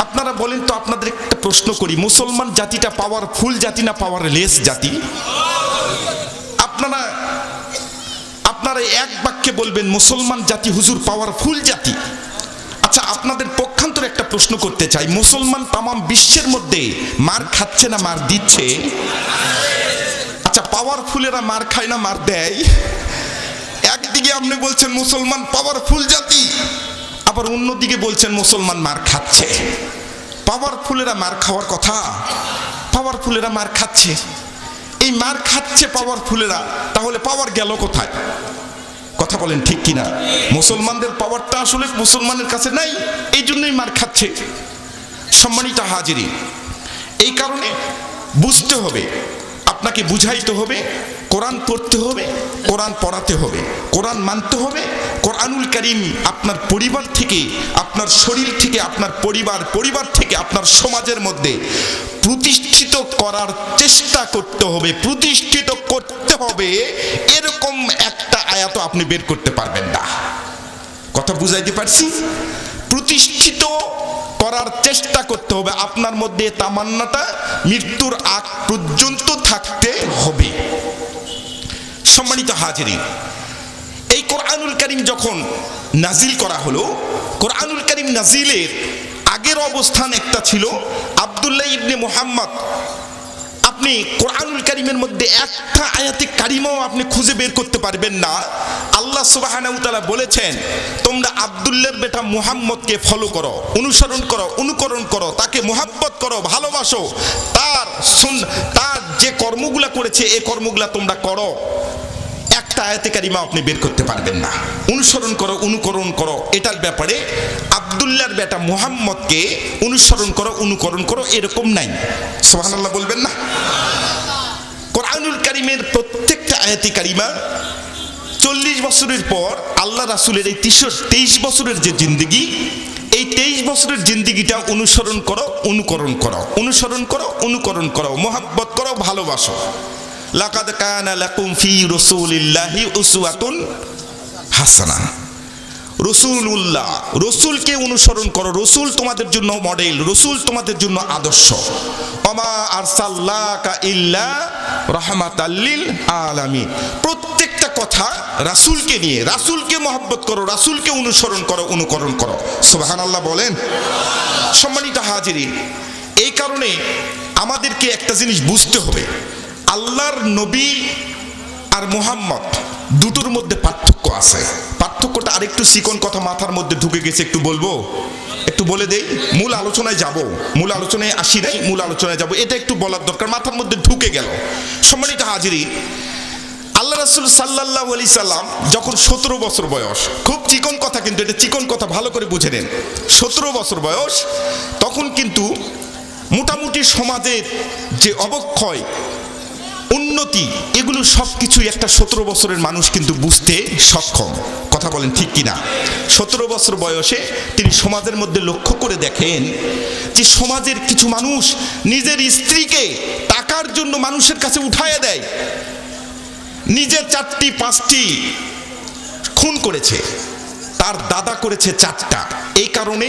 আপনারা বলেন তো, আপনাদের একটা প্রশ্ন করি, মুসলমান জাতিটা পাওয়ারফুল জাতি না পাওয়ারলেস জাতি? আপনারা এক বাক্যে বলবেন মুসলমান জাতি হুজুর পাওয়ারফুল জাতি। আচ্ছা, আপনাদের পক্ষান্তরে একটা প্রশ্ন করতে চাই, মুসলমান তামাম বিশ্বের মধ্যে মার খাচ্ছে না মার দিচ্ছে? আচ্ছা, পাওয়ারফুলেরা মার খায় না মার দেয়? একদিকে আপনি বলছেন মুসলমান পাওয়ারফুল জাতি, আবার অন্যদিকে বলছেন মুসলমান মার খাচ্ছে। পাওয়ারফুলেরা মার খাওয়ার কথা, পাওয়ারফুলেরা মার খাচ্ছে। এই মার খাচ্ছে পাওয়ারফুলেরা, তাহলে পাওয়ার গেল কোথায়? কথা বলেন ঠিক কিনা? মুসলমানদের পাওয়ারটা আসলে মুসলমানের কাছে নাই, এই জন্যই মার খাচ্ছে। সম্মানিত হাজিরিন, এই কারণে বুঝতে হবে, আপনাকে বুঝাইতে হবে, কোরআন পড়তে হবে, কোরআন পড়াতে হবে, কোরআন মানতে হবে। কোরআনুল কারীম আপনার পরিবার থেকে, আপনার শরীর থেকে, আপনার পরিবার থেকে, আপনার সমাজের মধ্যে প্রতিষ্ঠিত করার চেষ্টা করতে হবে, প্রতিষ্ঠিত করতে হবে। এরকম একটা আয়াত আপনি বের করতে পারবেন না। কথা বুঝাইতে পারছি? প্রতিষ্ঠিত করার চেষ্টা করতে হবে, আপনার মধ্যে তামান্নাটা মৃত্যুর আগ পর্যন্ত থাকতে হবে। সম্মানিত হাজিরিন, এই কোরআনুল কারীম যখন নাজিল করা হলো, কোরআনুল কারীম নাজিলের আগের অবস্থান একটা ছিল আব্দুল্লাহ ইবনে মুহাম্মদ। আপনি কোরআনুল কারীমের মধ্যে একটা আয়াতে কারিমাও আপনি খুঁজে বের করতে পারবেন না। আল্লাহ সুবহানাহু ওয়া তাআলা বলেছেন, তোমরা আব্দুল্লাহর বেটা মুহাম্মদকে ফলো করো, অনুসরণ করো, অনুকরণ করো, তাকে মুহাব্বত করো, ভালোবাসো, তার যে কর্মগুলা করেছে এই কর্মগুলা তোমরা করো। একটা আয়াতে কারিমা আপনি বের করতে পারবেন না। অনুসরণ করো, অনুকরণ করো, এটার ব্যাপারে আব্দুল্লাহর বেটা মুহাম্মদকে অনুসরণ করো, অনুকরণ করো, এরকম নাই। সুবহানাল্লাহ বলবেন না? কোরআনুল কারীমের প্রত্যেকটা আয়াতে কারিমা 40 বছরের পর আল্লাহ রাসূলের এই 23 বছরের যে জিন্দেগি, এই 23 বছরের জিন্দেগিটা অনুসরণ করো, অনুকরণ করো, অনুসরণ করো, অনুকরণ করো, মুহাব্বত করো, ভালোবাসো। লাকাদ কানা লাকুম ফি রাসূলিল্লাহি উসওয়াতুন হাসানাহ। রাসূলুল্লাহ, রাসূলকে অনুসরণ করো, রাসূল তোমাদের জন্য মডেল, রাসূল তোমাদের জন্য আদর্শ। ওমা আরসালনাকা ইল্লা রাহমাতাল লিল আলামিন। প্রত্যেকটা কথা রাসূলকে নিয়ে, রাসূলকে মহব্বত করো, রাসূলকে অনুসরণ করো, অনুকরণ করো। সুবহানাল্লাহ বলেন। সম্মানিত হাজিরিন, এই কারণে আমাদেরকে একটা জিনিস বুঝতে হবে, আল্লাহর নবী আর মুহাম্মদ দুটোর মধ্যে পার্থক্য আছে। পার্থক্যটা আরেকটু চিকন কথা মাথার মধ্যে ঢুকে গেছে, একটু বলবো, একটু বলে দেই। মূল আলোচনায় যাব, মূল আলোচনায় আসি নাই, মূল আলোচনায় যাব, এটা একটু বলার দরকার, মাথার মধ্যে ঢুকে গেল। সম্মানিত হাজিরিন, আল্লাহ রাসূল সাল্লাল্লাহু আলাইহি সাল্লাম যখন 17 বছর বয়স, খুব চিকন কথা কিন্তু এটা, চিকন কথা ভালো করে বুঝে নেন। 17 বছর বয়স, তখন কিন্তু মোটামুটি সমাজের যে অবক্ষয়, উন্নতি, এগুলো সবকিছু একটা 17 বছরের মানুষ কিন্তু বুঝতে সক্ষম। কথা বলেন ঠিক কিনা? 17 বছর বয়সে তিনি সমাজের মধ্যে লক্ষ্য করে দেখেন যে সমাজের কিছু মানুষ নিজের স্ত্রীকে টাকার জন্য মানুষের কাছে উঠায় দেয়। নিজে 4টি 5টি খুন করেছে, তার দাদা করেছে 4টা, এই কারণে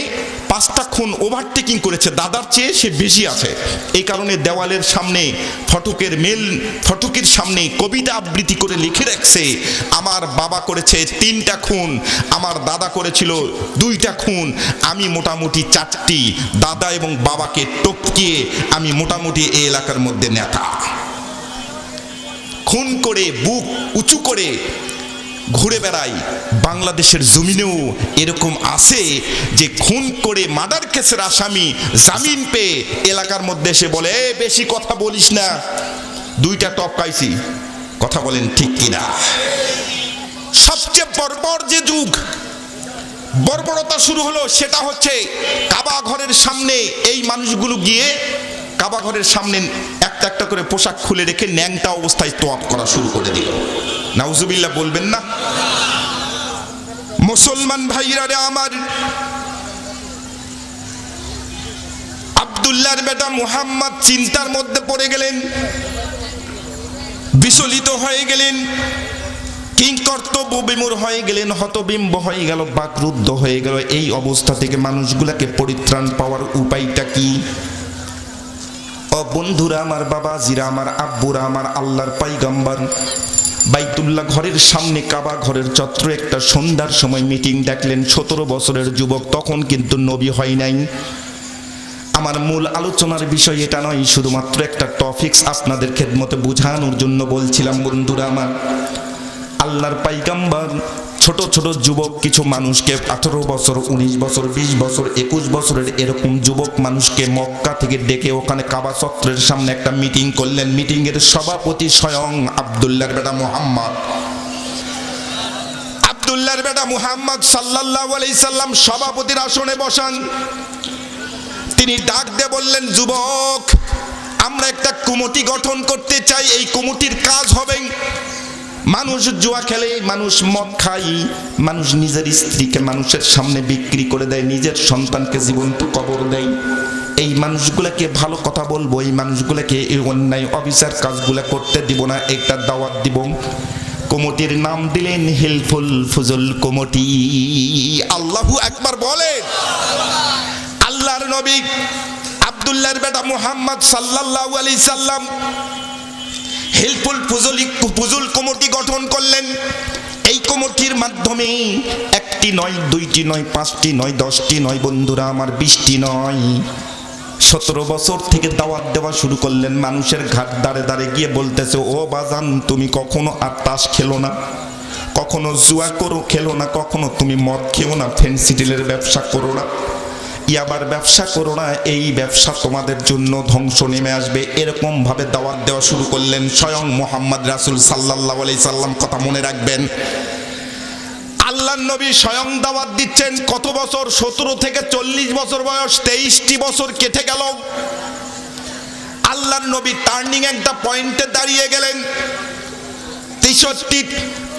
5টা খুন ওভারটেকিং করেছে, দাদার চেয়ে সে বেশি আছে। এই কারণে দেওয়ালের সামনে ফটকের সামনে কবিতা আবৃত্তি করে লিখে রাখছে, আমার বাবা করেছে 3টা খুন, আমার দাদা করেছিল 2টা খুন, আমি মোটামুটি 4টি, দাদা এবং বাবাকে টপকিয়ে আমি মোটামুটি এই এলাকার মধ্যে নেতা। খুন করে বুক উঁচু করে ঘুরে বেড়াই। বাংলাদেশের জমিনেও এরকম আছে যে খুন করে মার্ডার কেসের আসামি জামিন পেয়ে এলাকার মধ্যে এসে বলে, বেশি কথা বলিস না, 2টা টপকাইছি। কথা বলেন ঠিক কিনা? সবচেয়ে বর্বর যে যুগ, বর্বরতা শুরু হলো, সেটা হচ্ছে কাবা ঘরের সামনে এই মানুষগুলো গিয়ে কাবা ঘরের সামনে একটা একটা করে পোশাক খুলে রেখে ন্যাংটা অবস্থায় তোয়াফ করা শুরু করে দিল। নাউজুবিল্লাহ বলবেন না? মুসলমান ভাইরা রে আমার, আব্দুল্লাহর বেটা মুহাম্মদ চিন্তার মধ্যে পড়ে গেলেন, বিচলিত হয়ে গেলেন। কিংকর্তব্য বিমূঢ় হয়ে গেলেন, হতবিম্ব হয়ে গেল, বাকরুদ্ধ হয়ে গেল। এই অবস্থা থেকে মানুষগুলাকে পরিত্রাণ পাওয়ার উপায়টা কি? ও বন্ধুরা আমার, বাবাজিরা আমার, আব্বুরা আমার, আল্লাহর পয়গম্বর বাইতুল্লাহ ঘরের সামনে কাবা ঘরের চত্বরে একটা সন্ধ্যার সময় মিটিং ডাকলেন। 17 বছরের যুবক, তখন কিন্তু নবী হয় নাই। আমার মূল আলোচনার বিষয় এটা নয়, শুধুমাত্র একটা টপিকস আপনাদের খেদমতে বোঝানোর জন্য বলছিলাম। বন্ধুরা আমার, আল্লাহর পয়গম্বর ছোট ছোট যুবক কিছু মানুষকে 18 বছর, 19 বছর, 20 বছর, 21 বছরের এরকম যুবক মানুষকে মক্কা থেকে ডেকে ওখানে কাবা চত্বরের সামনে একটা মিটিং করলেন। মিটিং এর সভাপতি স্বয়ং আব্দুল্লাহর বেটা মুহাম্মদ। আব্দুল্লাহর বেটা মুহাম্মদ সাল্লাল্লাহু আলাইহি সাল্লাম সভাপতির আসনে বসান। তিনি ডাক দিয়ে বললেন, যুবক, আমরা একটা কমিটি গঠন করতে চাই। এই কমিটির কাজ হবে, মানুষ জুয়া খেলে, মানুষ মদ খায়, মানুষ নিজের স্ত্রীকে মানুষের সামনে বিক্রি করে দেয়, নিজের সন্তানকে জীবন্ত কবর দেয়। এই মানুষগুলাকে ভালো কথা বলবো, এই মানুষগুলাকে এই অন্যায় অবিচার কাজগুলা করতে দিব না, একটা দাওয়াত দিব। কমিটির নাম দিলেন হেল্পফুল ফুজুল কমিটি। আল্লাহু আকবার বলেন। আল্লাহর নবী আব্দুল্লাহর বেটা মুহাম্মদ সাল্লাল্লাহু আলাইহি সাল্লাম হেল্পফুল ফুজুল কমিটি গঠন করলেন। এই কমিটির মাধ্যমে একটি নয়, দুইটি নয়, 5টি নয়, 10টি নয়, বন্ধুরা আমার, 20টি নয়, 17 বছর থেকে দাওয়াত দেওয়া শুরু করলেন। মানুষের ঘাট দাঁড়ে দাঁড়ে গিয়ে বলতেছে, ও বাজান, তুমি কখনো আর তাস খেলো না, কখনো জুয়া খেলো না, কখনো তুমি মদ খেও না, ফেন্সিডিলের ব্যবসা করো না, ইয়াবার ব্যবসা করো না, এই ব্যবসা তোমাদের জন্য ধ্বংস নেমে আসবে। এরকম ভাবে দাওয়াত দেওয়া শুরু করলেন স্বয়ং মুহাম্মদ রাসূল সাল্লাল্লাহু আলাইহি সাল্লাম। কথা মনে রাখবেন, আল্লাহর নবী স্বয়ং দাওয়াত দিচ্ছেন। কত বছর? 17 থেকে 40 বছর বয়স, 23টি বছর কেটে গেল। আল্লাহর নবী টার্নিং একটা পয়েন্টে দাঁড়িয়ে গেলেন।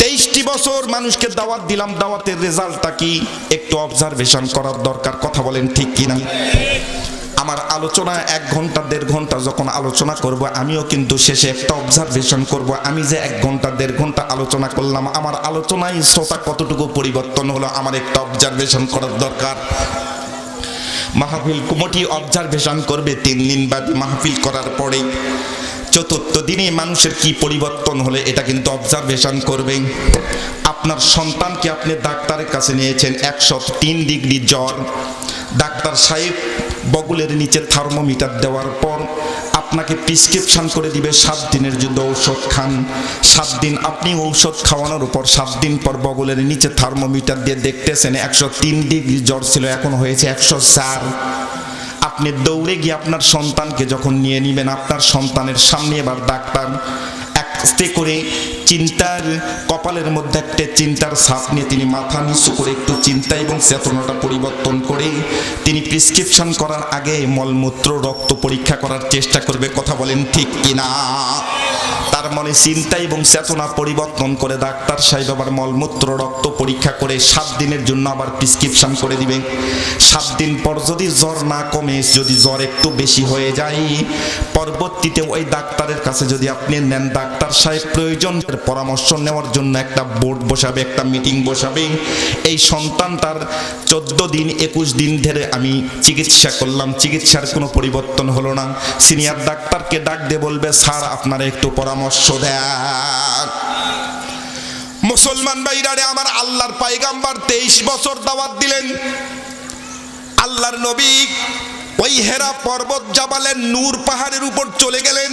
23টি বছর মানুষকে দাওয়াত দিলাম, দাওয়াতের রেজাল্টটা কি? একটু অবজারভেশন করার দরকার। কথা বলেন ঠিক কিনা? আমার আলোচনা 1 ঘন্টা 1.5 ঘন্টা যখন আলোচনা করব, আমিও কিন্তু শেষে একটা অবজারভেশন করব। আমি যে 1 ঘন্টা 1.5 ঘন্টা আলোচনা করলাম, আমার আলোচনায় শ্রোতা কতটুকু পরিবর্তন হলো, আমার একটা অবজারভেশন করার দরকার। মাহফিল কমিটি অবজারভেশন করবে 3 দিন বাদ। মাহফিল করার পরে 4র্থ দিনে মানুষের কি পরিবর্তন হলে এটা কিন্তু অবজারভেশন করবে। আপনার সন্তানকে আপনি ডাক্তারের কাছে নিয়েছেন, 103 ডিগ্রি জ্বর। ডাক্তার সাহেব বগলের নিচে থার্মোমিটার দেওয়ার পর আপনাকে প্রেসক্রিপশন করে দিবে 7 দিনের জন্য ঔষধ খান। 7 দিন আপনি ঔষধ খাওয়ানোর উপর 7 দিন পর বগলের নিচে থার্মোমিটার দিয়ে দেখতেছেন 103 ডিগ্রি জ্বর ছিল, এখন হয়েছে 104। আপনি দৌড়ে গিয়ে আপনার সন্তানকে যখন নিয়ে নেবেন, আপনার সন্তানের সামনে এবার ডাক্তার আস্তে করে চিন্তার কপালের মধ্যে একটা চিন্তার ছাপ নিয়ে তিনি মাথা নিচু করে একটু চিন্তা এবং চেতনাটা পরিবর্তন করে তিনি প্রেসক্রিপশন করার আগে মলমূত্র রক্ত পরীক্ষা করার চেষ্টা করবে। কথা বলেন ঠিক কিনা? তার মানে চিন্তা এবং চেতনা পরিবর্তন করে ডাক্তার সাহেব আবার মলমূত্র রক্ত পরীক্ষা করে 7 দিনের জন্য আবার প্রেসক্রিপশন করে দিবেন। 7 দিন পর যদি জ্বর না কমে, যদি জ্বর একটু বেশি হয়ে যায়, পরবর্তীতে ওই ডাক্তারের কাছে যদি আপনি নেন, ডাক্তার সাহেব প্রয়োজনের পরামর্শ নেওয়ার জন্য একটা বোর্ড বসাবে, একটা মিটিং বসাবে। এই সন্তানটার 14 দিন 21 দিন ধরে আমি চিকিৎসা করলাম, চিকিৎসার কোনো পরিবর্তন হলো না। সিনিয়র ডাক্তারকে ডাক দিয়ে বলবে, স্যার আপনারা একটু পরামর্শ দেন। মুসলমান ভাইরারে আমার, আল্লাহর পয়গম্বর 23 বছর দাওয়াত দিলেন। আল্লাহর নবী ওই হেরা পর্বত জাবালের নূর পাহাড়ের উপর চলে গেলেন,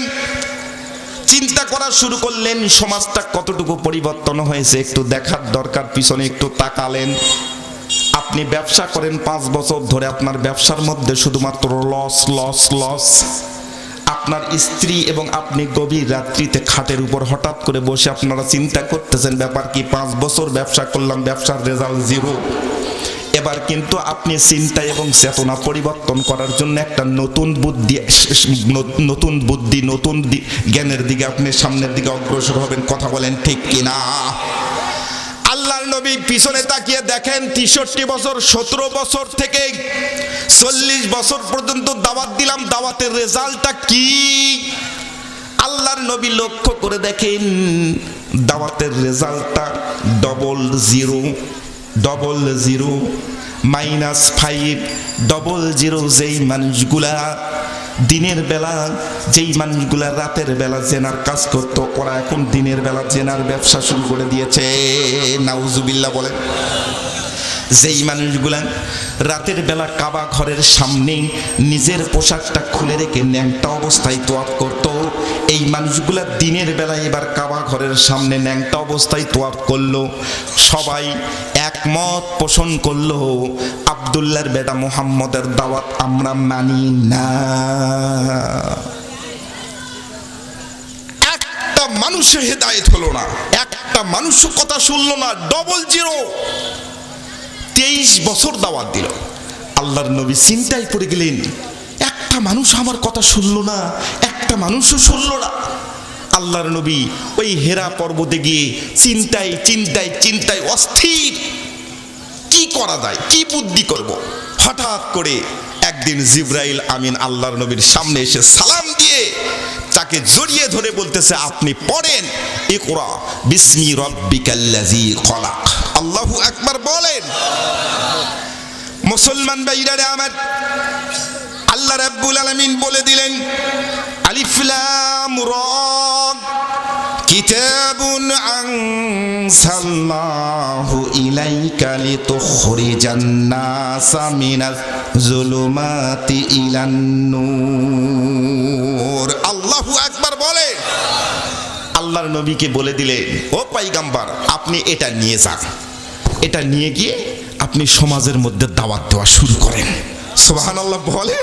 চিন্তা করা শুরু করলেন সমাজটা কতটুকু পরিবর্তন হয়েছে একটু দেখার দরকার। পিছনে একটু তাকালেন। আপনি ব্যবসা করেন 5 বছর ধরে, আপনার ব্যবসার মধ্যে শুধুমাত্র লস লস লস। আপনার স্ত্রী এবং আপনি গভীর রাত্রিতে খাটের উপর হঠাৎ করে বসে আপনারা চিন্তা করতেছেন, ব্যাপার কি? 5 বছর ব্যবসা করলাম, ব্যবসার রেজাল্ট 0। এবার কিন্তু আপনি চিন্তা এবং চেতনা পরিবর্তন করার জন্য একটা নতুন বুদ্ধি, নতুন জ্ঞানের দিকে আপনি সামনের দিকে অগ্রসর হবেন। কথা বলেন ঠিক কিনা? আল্লাহর নবী পিছনে তাকিয়ে দেখেন 63 বছর, 17 বছর থেকে 40 বছর পর্যন্ত দাওয়াত দিলাম, দাওয়াতের রেজাল্টটা কি? আল্লাহর নবী লক্ষ্য করে দেখেন দাওয়াতের রেজাল্টটা 0000 -5 00 যেই মানুষগুলা দিনের বেলা, যেই মানুষগুলা রাতের বেলা জেনার কাজ করতো, ওরা এখন দিনের বেলা জেনার ব্যবসা শুরু করে দিয়েছে। নাউজুবিল্লাহ বলেন। যেই মানুষগুলা রাতের বেলা কাবা ঘরের সামনে নিজের পোশাকটা খুলে রেখে ন্যাংটা অবস্থায় তোয়াফ করত, এই মানুষগুলা দিনের বেলা এবার কাবা ঘরের সামনে ন্যাংটা অবস্থায় তোয়াফ করলো। সবাই একমত পোষণ করলো, আব্দুল্লাহর বেটা মুহাম্মদের দাওয়াত আমরা মানি না। একটা মানুষের হেদায়েত হলো না, একটা মানুষ কথা শুনলো না। 23 বছর দাওয়াত দিল। আল্লাহর নবী চিন্তায় পড়ে গেলেন, একটা মানুষ আমার কথা শুনলো না, একটা মানুষও শুনলো না। আল্লাহর নবী ওই হেরা পর্বতে গিয়ে চিন্তায় চিন্তায় চিন্তায় অস্থির, কি করা যায়, কি বুদ্ধি করব। হঠাৎ করে একদিন জিবরাইল আমিন আল্লাহর নবীর সামনে এসে সালাম দিয়ে তাকে জড়িয়ে ধরে বলতেছে, আপনি পড়েন ইকরা বিসমি রাব্বিকাল্লাযী খলাক। আল্লাহু আকবার বলেন। মুসলমান ভাইরা আমার, আল্লাহ রাব্বুল আলামিন বলে দিলেন, আলিফ লাম রা কিতাবুন আনজালনাহু ইলাইকা লিতুখরিজান নাসা মিনাজ যুলুমাতি ইলান নূর। আল্লাহু আকবার বলে। আল্লাহর নবীকে বলে দিলেন, ও পয়গম্বর, আপনি এটা নিয়ে যান, এটা নিয়ে গিয়ে আপনি সমাজের মধ্যে দাওয়াত দেওয়া শুরু করেন। সুবহানাল্লাহ বলে।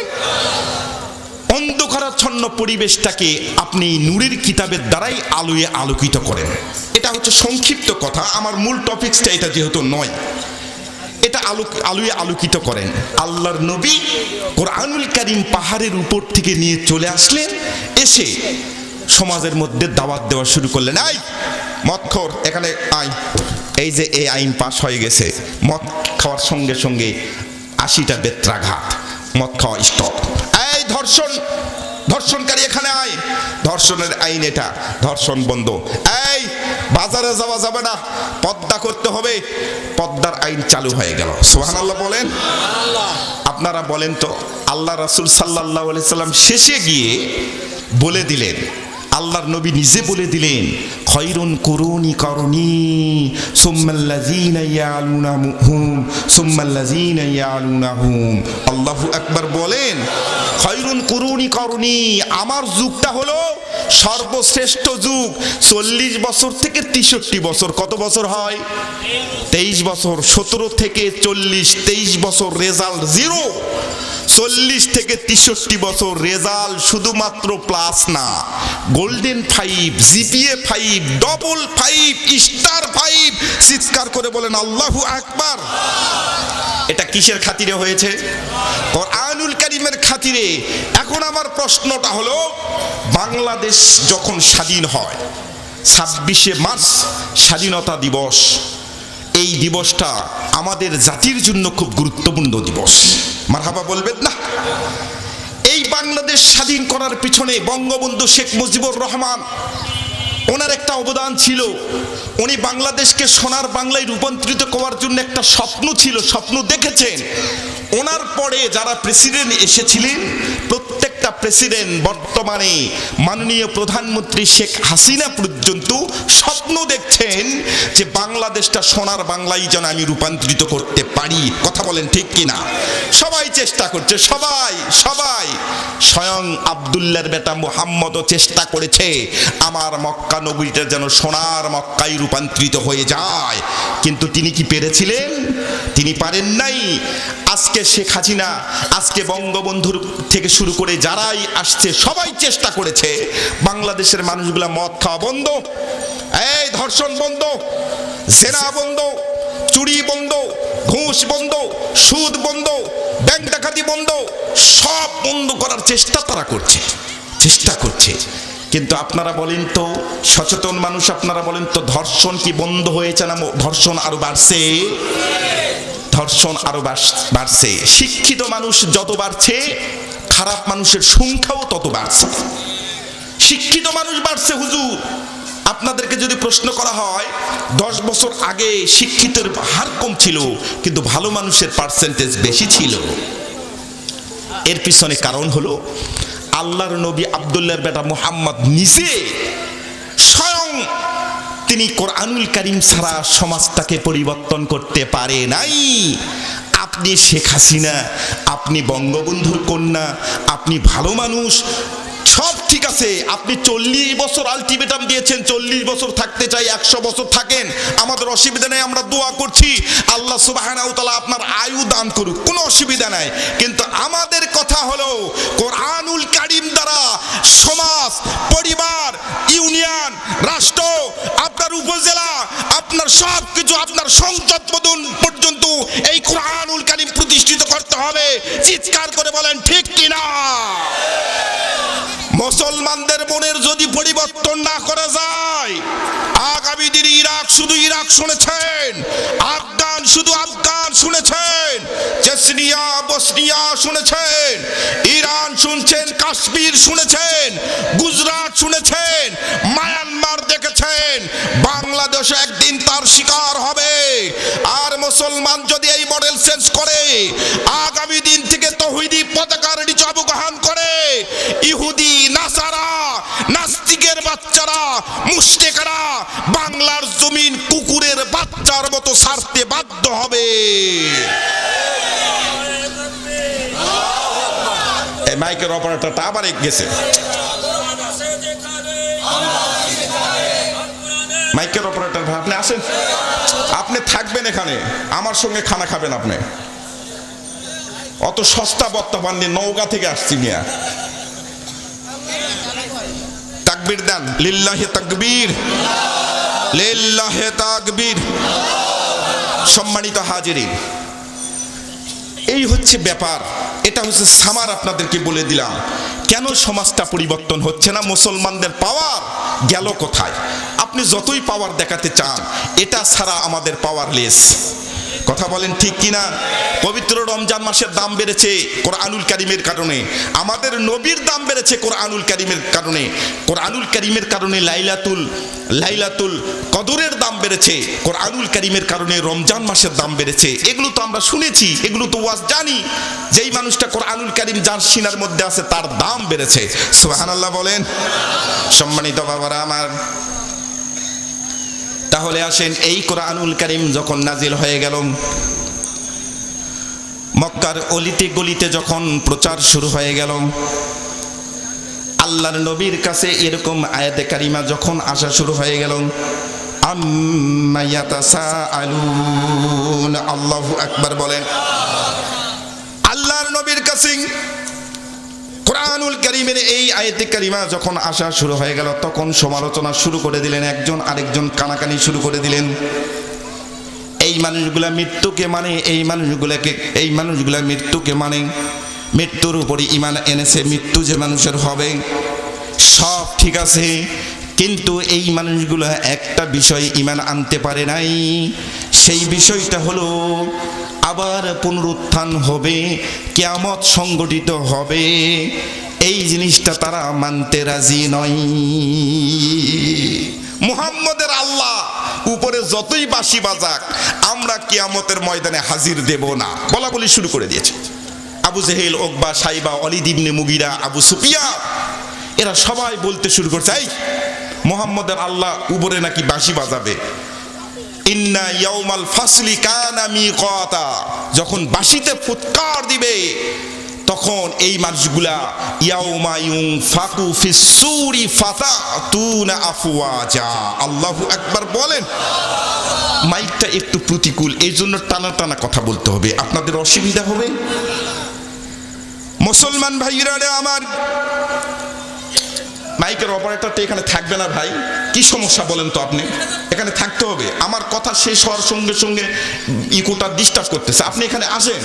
অন্ধকারাচ্ছন্ন পরিবেশটাকে আপনি নূরের কিতাবের দ্বারাই আলোয় আলোকিত করেন। এটা হচ্ছে সংক্ষিপ্ত কথা, আমার মূল টপিকসটা এটা যেহেতু নয়, এটা আলোয় আলোকিত করেন। আল্লাহর নবী কোরআনুল কারীম পাহাড়ের উপর থেকে নিয়ে চলে আসলেন, এসে সমাজের মধ্যে দাওয়াত দেওয়া শুরু করলেন। এই মদখোর, এখানে আয়। এই যে এই আইন পাস হয়ে গেছে, মদ খাওয়ার সঙ্গে সঙ্গে 80টা বেত্রাঘাত, মদ খাওয়া স্টপ। এই ধর্ষণকারী এখানে আয়, ধর্ষণের আইন এটা, ধর্ষণ বন্ধ। এই বাজারে যাওয়া যাবে না, পর্দা করতে হবে, পর্দার আইন চালু হয়ে গেল। সুবহানাল্লাহ বলেন। আপনারা বলেন তো, আল্লাহ রাসূল সাল্লাল্লাহু আলাইহি সাল্লাম শেষে গিয়ে বলে দিলেন, আল্লাহর নবী নিজে বলে দিলেন, খয়রুন কুরুনি করনি সুম্মাল্লাযীনা ইয়ালুনাহুম সুম্মাল্লাযীনা ইয়ালুনাহুম। আল্লাহু আকবার বলেন। খয়রুন কুরুনি করনি, আমার যুগটা হলো সর্বশ্রেষ্ঠ যুগ। 40 বছর থেকে 63 বছর, কত বছর হয়? 23 বছর। 17 থেকে 40, 23 বছর রেজাল্ট 0। 40 থেকে 63 বছর রেজাল্ট শুধুমাত্র প্লাস না, গোল্ডেন 5, জিপিএ 5, ডবল 5, স্টার 5। চিৎকার করে বলেন আল্লাহু আকবার। এটা কিসের খাতিরে হয়েছে? কোরআনুল কারীমের খাতিরে। এখন আমার প্রশ্নটা হলো, বাংলাদেশ যখন স্বাধীন হয় 26শে মার্চ স্বাধীনতা দিবস, এই দিবসটা আমাদের জাতির জন্য খুব গুরুত্বপূর্ণ দিবস। মারহাবা বলবেন না? এই বাংলাদেশ স্বাধীন করার পিছনে বঙ্গবন্ধু শেখ মুজিবুর রহমান, ওনার একটা অবদান ছিল। উনি বাংলাদেশকে সোনার বাংলায় রূপান্তরিত করার জন্য একটা স্বপ্ন ছিল, স্বপ্ন দেখেছেন। ওনার পরে যারা প্রেসিডেন্ট এসেছিলেন, প্রত্যেকটা প্রেসিডেন্ট, বর্তমানে মাননীয় প্রধানমন্ত্রী শেখ হাসিনা পর্যন্ত স্বপ্ন দেখছেন যে বাংলাদেশটা সোনার বাংলায় যেন আমি রূপান্তরিত করতে পারি। কথা বলেন ঠিক কিনা? সবাই চেষ্টা করছে, সবাই। স্বয়ং আব্দুল্লাহর বেটা মুহাম্মদও চেষ্টা করেছে আমার মক্কা নগরীটা যেন সোনার মক্কায় রূপান্তরিত হয়ে যায়, কিন্তু তিনি কি পেরেছিলেন? তিনি পারেন নাই। আজকে শেখ হাসিনা, আজকে বঙ্গবন্ধুর থেকে শুরু করে যারাই আসছে সবাই চেষ্টা করেছে বাংলাদেশের মানুষগুলা মদ খাওয়া বন্ধ, এই ধর্ষণ বন্ধ, জেনা বন্ধ, চুরি বন্ধ, ঘুষ বন্ধ, সুদ বন্ধ, ব্যাংক ডাকাতি বন্ধ, সব বন্ধ করার চেষ্টা তারা করছে। কিন্তু আপনারা বলেন তো, সচেতন মানুষ, আপনারা বলেন তো, ধর্ষণ কি বন্ধ হয়েছে না ধর্ষণ আরো বাড়ছে? ধর্ষণ আরো বাড়ছে। শিক্ষিত মানুষ যত বাড়ছে, খারাপ মানুষের সংখ্যাও তত বাড়ছে। শিক্ষিত মানুষ বাড়ছে হুজুর, আপনাদেরকে যদি প্রশ্ন করা হয় 10 বছর আগে শিক্ষিতের হার কম ছিল কিন্তু ভালো মানুষের পার্সেন্টেজ বেশি ছিল, এর পিছনে কারণ হলো আল্লাহর নবী আব্দুল্লাহর বেটা মুহাম্মদ নিজে স্বয়ং তিনি কোরআনুল কারীম ছাড়া সমাজটাকে পরিবর্তন করতে পারে নাই। আপনি শেখ হাসিনা, আপনি বঙ্গবন্ধুর কন্যা, আপনি ভালো মানুষ, সব ঠিক আছে, আপনি 40 বছর আলটিমেটাম দিয়েছেন, 40 বছর থাকতে চাই, 100 বছর থাকেন, আমাদের অসুবিধা নেই, আমরা দোয়া করছি আল্লাহ সুবহানাহু ওয়া তাআলা আপনার আয়ু দান করুক, কোনো অসুবিধা নাই। কিন্তু আমাদের কথা হলো কোরআনুল কারীম দ্বারা সমাজ, পরিবার, ইউনিয়ন, রাষ্ট্র, আপনার উপজেলা, আপনার সব কিছু, আপনার সংসদ পদন পর্যন্ত এই কোরআনুল কারীম প্রতিষ্ঠিত করতে হবে। চিৎকার করে বলেন ঠিক কিনা? মুসলমানদের মনের যদি পরিবর্তন না করা যায়, আগামী দিনে ইরাক শুধু ইরাক শুনেছেন, আফগান শুধু আফগান শুনেছেন, চেচনিয়া বসনিয়া শুনেছেন, ইরান শুনছেন, কাশ্মীর শুনেছেন, গুজরাট শুনেছেন, মায়ানমার দেখেছেন, বাংলাদেশ একদিন তার শিকার হবে। আর মুসলমান যদি এই মডেল চেঞ্জ করে, আগামী দিন থেকে তৌহিদি পতাকার নিচে অবগাহন করে, ইহুদি, নাসারা, নাস্তিকের বাচ্চারা, মুশরিকরা বাংলার জমিন কুকুরের বাচ্চার মতো ছাড়তে বাধ্য হবে। এই মাইকের অপারেটরটা আবার গেছে, মাইকের অপারেটর ভাই আপনি আসেন, আপনি থাকবেন এখানে, আমার সঙ্গে খানা খাবেন। আপনি অত সস্তা বক্তা পাননি, নওগাঁ থেকে আসছি মিয়া। তাকবীর দেন, লিল্লাহি তাকবীর, লিল্লাহি তাকবীর। সম্মানিত হাজিরিন, এই হচ্ছে ব্যাপার, এটা হচ্ছে সামার। আপনাদেরকে বলে দিলাম কেন সমাজটা পরিবর্তন হচ্ছে না, মুসলমানদের পাওয়ার গেল কোথায়। আপনি যতই পাওয়ার দেখাতে চান, এটা ছাড়া আমাদের পাওয়ারলেস। কথা বলেন ঠিক কিনা? পবিত্র রমজান মাসের দাম বেড়েছে কোরআনুল কারীমের কারণে, আমাদের নবীর দাম বেড়েছে কোরআনুল কারীমের কারণে, কোরআনুল কারীমের কারণে লাইলাতুল কদরের দাম বেড়েছে, কোরআনুল কারীমের কারণে রমজান মাসের দাম বেড়েছে। এগুলো তো আমরা শুনেছি, এগুলো তো ওয়াজ জানি। যেই মানুষটা কোরআনুল কারীম যার সিনার মধ্যে আছে তার দাম বেড়েছে। সুবহানাল্লাহ বলেন। সম্মানিত বাবারা আমার, তাহলে আসেন, এই কোরআনুল কারীম যখন নাজিল হয়ে গেল, মক্কার অলিতে গলিতে যখন প্রচার শুরু হয়ে গেল, আল্লাহর নবীর কাছে এরকম আয়াতে কারিমা যখন আসা শুরু হয়ে গেল, আম্মা ইয়াতাসাআলুন, আল্লাহু আকবার বলেন। আল্লাহর নবীর কাছে কোরআনুল কারীমের এই আয়াতে কারিমা যখন আসা শুরু হয়ে গেল, তখন সমালোচনা শুরু করে দিলেন, একজন আরেকজন কানাকানি শুরু করে দিলেন। এই মানুষগুলা মৃত্যুকে মানে, এই মানুষগুলা মৃত্যুকে মানে, মৃত্যুর উপরে ঈমান এনেছে, মৃত্যু যে মানুষের হবে সব ঠিক আছে, কিন্তু এই মানুষগুলা একটা বিষয় ঈমান আনতে পারে নাই, সেই বিষয়টা হলো আবার পুনরুত্থান হবে, কিয়ামত সংগঠিত হবে, এই জিনিসটা তারা মানতে রাজি নয়। মুহাম্মদের আল্লাহ উপরে যতই বাঁশি বাজাক, আমরা কিয়ামতের ময়দানে হাজির দেব না, বলা বলি শুরু করে দিয়েছে। আবু জেহেল, উকবা, সাইবা, ওয়ালিদ ইবনে মুগিরা, আবু সুফিয়ান, এরা সবাই বলতে শুরু করছে, এই মুহাম্মদের আল্লাহ উপরে নাকি বাঁশি বাজাবে। ইন্না ইয়াউমাল ফাসলি কানা মিকাতা, যখন বাঁশিতে ফুৎকার দিবে তখন এই মানুষগুলা ইয়াউমা ইউনফাকু ফিস সূরি ফাতাতুনা আফওয়াজা, আল্লাহু আকবার বলেন। মাইকটা একটু প্রতিকূল, এই জন্য টানা টানা কথা বলতে হবে, আপনাদের অসুবিধা হবে। মুসলমান ভাইরা আমার, মাইকের অপারেটরটা এখানে থাকবে না ভাই, কি সমস্যা বলেন তো আপনি? এখানে থাকতে হবে, আমার কথা শেষ হওয়ার সঙ্গে সঙ্গে ইকোটা ডিস্টার্ব করতেছে, আপনি এখানে আসেন।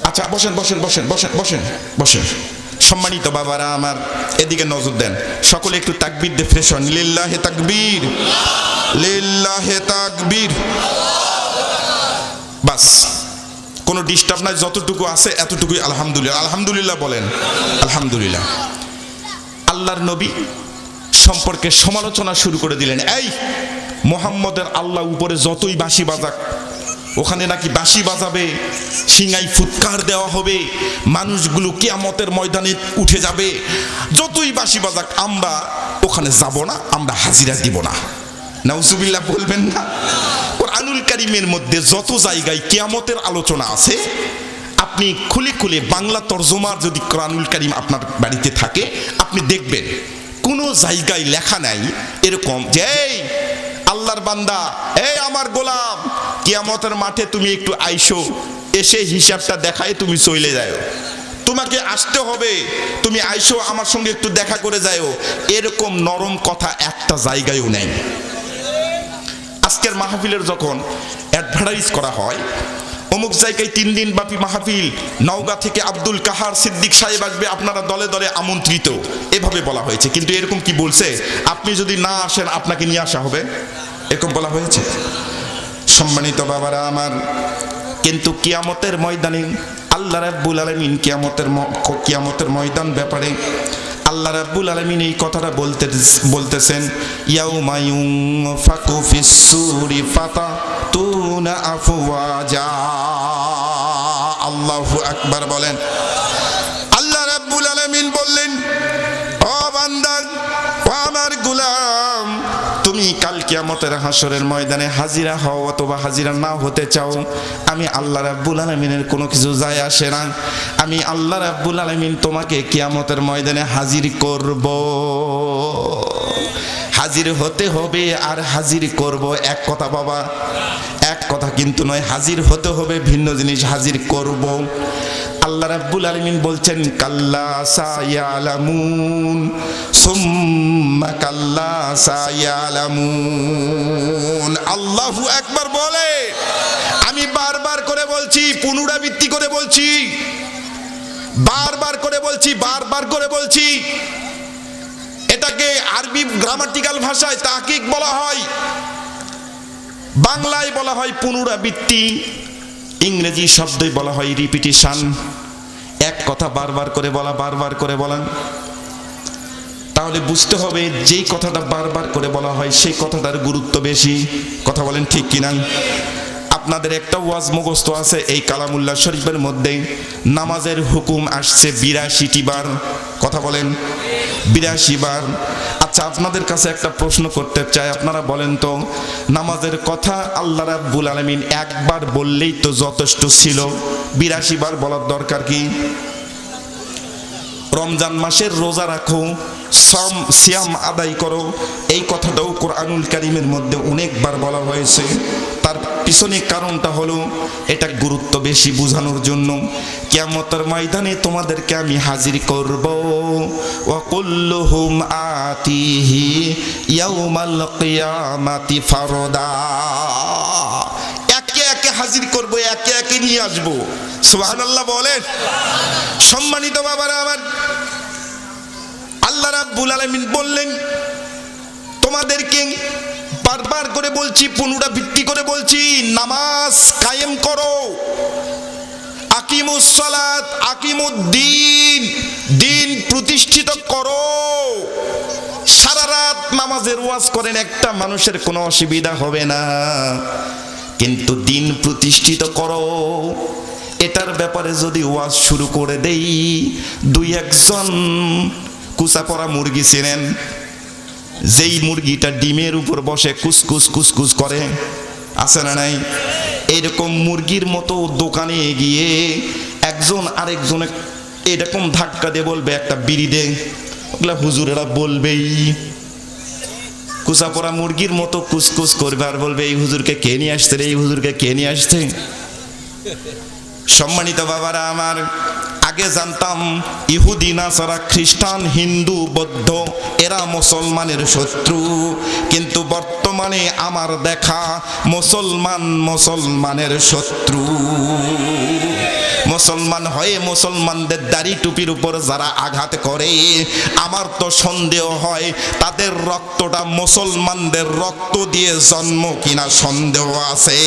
আচ্ছা বসেন বসেন বসেন বসেন বসেন বসেন। সম্মানিত বাবারা আমার, এদিকে নজর দেন, সকলে একটু তাকবীর দিয়ে ফ্রেশ হন। লিল্লাহি তাকবীর, লিল্লাহি তাকবীর। বাস, কোনো ডিস্টার্ব নাই, যতটুকু আছে এতটুকুই আলহামদুলিল্লাহ। আলহামদুলিল্লাহ বলেন, আলহামদুলিল্লাহ। আল্লাহর নবী সম্পর্কে সমালোচনা শুরু করে দিলেন। এই মুহাম্মদের আল্লাহ উপরে যতই বাঁশি বাজাক, ওখানে নাকি বাঁশি বাজাবে, সিঙ্গাই ফুৎকার দেওয়া হবে, মানুষগুলো কিয়ামতের ময়দানে উঠে যাবে, যতই বাঁশি বাজাক আমরা ওখানে যাব না, আমরা হাজিরা দিব না। নাউজুবিল্লাহ বলবেন না? কোরআনুল কারীমের মধ্যে যত জায়গায় কিয়ামতের আলোচনা আছে, আপনি খুলে খুলে বাংলা তরজমার যদি কোরআনুল কারীম আপনার বাড়িতে থাকে, আপনি দেখবেন কোনো জায়গায় লেখা নাই এরকম যে এই আল্লাহর বান্দা, এই আমার গোলাম, কিয়ামতের মাঠে তুমি একটু আইসো, এসে হিসাবটা দেখায় তুমি চলে যাও, তোমাকে আসতে হবে, তুমি আইসো আমার সঙ্গে একটু দেখা করে যাও, এরকম নরম কথা একটা জায়গায়ও নেই। আজকের মাহফিলের যখন অ্যাডভার্টাইজ করা হয়, অমুক জায়গায় 3 দিন ব্যাপী মাহফিল, নওগাঁ থেকে আব্দুল কাহার সিদ্দিক সাহেব আসবে, আপনারা দলে দলে আমন্ত্রিত, এভাবে বলা হয়েছে। কিন্তু এরকম কি বলছে আপনি যদি না আসেন আপনাকে নিয়ে আসা হবে, এরকম বলা হয়েছে? সম্মানিত বাবারা আমার, কিন্তু কিয়ামতের ময়দানে আল্লাহ রাব্বুল আলামিন কিয়ামতের ময়দান ব্যাপারে আল্লাহ রাব্বুল আলামিন এই কথাটা বলতেছেন, ইয়াউমা ইউনফাকু ফিস-সূরি ফাতাতুনা আফওয়াজা। আল্লাহু আকবার বলেন। আল্লাহ রাব্বুল আলামিন বললেন, ও বান্দা, ও আমার গোলাম, তুমি কাল কিয়ামতের হাসরের ময়দানে হাজিরা হও অথবা হাজিরা না হতে চাও, আমি আল্লাহ রাব্বুল আলামিনের কোনো কিছু যায় আসে না। আমি আল্লাহ রাব্বুল আলামিন তোমাকে কিয়ামতের ময়দানে হাজির করব, হাজির হতে হবে আর হাজির করব, এক কথা বাবা, এক কথা কিন্তু নয়। হাজির হতে হবে ভিন্ন জিনিস, হাজির করব। আল্লাহ রাব্বুল আলামিন বলছেন, কাল্লা সায়ালামুন সুম্মা কাল্লা সায়ালামুন। আল্লাহু আকবার বলে। আমি বারবার করে বলছি, পুনরাবৃত্তি করে বলছি, বারবার করে বলছি, বারবার করে বলছি, এটাকে আরবি গ্রামাটিক্যাল ভাষায় তাহকিক বলা হয়, বাংলায় বলা হয় পুনরাবৃত্তি, ইংরেজি শব্দই বলা হয় রিপিটিশন। এক কথা বারবার করে বলা, বারবার করে বলা। তাহলে বুঝতে হবে যেই কথাটা বারবার করে বলা হয় সেই কথাটার গুরুত্ব বেশি। কথা বলেন ঠিক কিনা? আপনাদের একটা ওয়াজ মুখস্থ আছে, এই কালামুল্লাহ শরীফের মধ্যে নামাজের হুকুম আসছে 82টি বার। কথা বলেন 82 বার। আচ্ছা, আপনাদের কাছে একটা প্রশ্ন করতে চাই, আপনারা বলেন তো, নামাজের কথা আল্লাহ রাব্বুল আলামিন একবার বললেই তো যথেষ্ট ছিল, 82 বার বলার দরকার কি? রমজান মাসের রোজা রাখো, সিয়াম আদায় করো, এই কথাটাও কোরআনুল কারীমের মধ্যে অনেকবার বলা হয়েছে। তার পিছনে কারণটা হলো এটা গুরুত্ব বেশি বোঝানোর জন্য। কিয়ামতের ময়দানে তোমাদেরকে আমি হাজির করব, ওয়া কুল্লুহুম আতিহি ইয়াউমাল কিয়ামাতি ফারদা। একে একে হাজির করব, একে একে নিয়ে আসব। সুবহানাল্লাহ বলেন। সম্মানিত বাবারা আমার, আল্লাহ রাব্বুল আলামিন বললেন, তোমাদেরকে বারবার করে বলছি, পুনরাবৃত্তি করে বলছি, নামাজ কায়েম করো, আকিমুস সালাত, আকিমুদ্দিন, দিন প্রতিষ্ঠিত করো। সারা রাত নামাজের ওয়াজ করেন, একটা মানুষের কোনো অসুবিধা হবে না, কিন্তু দিন প্রতিষ্ঠিত করো। এটার ব্যাপারে যদি ওয়াজ শুরু করে দেই, 2-1 কুচা পড়া মুরগি চেনেন, যেই মুরগিটা ডিমের উপর বসে কুসকুস কুসকুস করে, আছে না নাই? এইরকম মুরগির মতো দোকানে গিয়ে একজন আরেকজনে এরকম ধাক্কা দিয়ে বলবে, একটা বিড়ি দে, ওগুলা হুজুরেরা বলবেই। কুচা পড়া মুরগির মতো কুসকুস করবে আর বলবে, এই হুজুরকে কে নিয়ে আসছে রে, এই হুজুরকে কে নিয়ে আসছে। সম্মানিত বাবারা আমার, আগে জানতাম ইহুদি, নাসারা, খ্রিস্টান, হিন্দু, বৌদ্ধ এরা মুসলমানের শত্রু, কিন্তু বর্তমানে আমার দেখা মুসলমান মুসলমানের শত্রু। মুসলমান হয়ে মুসলমানদের দাড়ি টুপির উপর যারা আঘাত করে, আমার তো সন্দেহ হয় তাদের রক্তটা মুসলমানদের রক্ত দিয়ে জন্ম কিনা সন্দেহ আছে।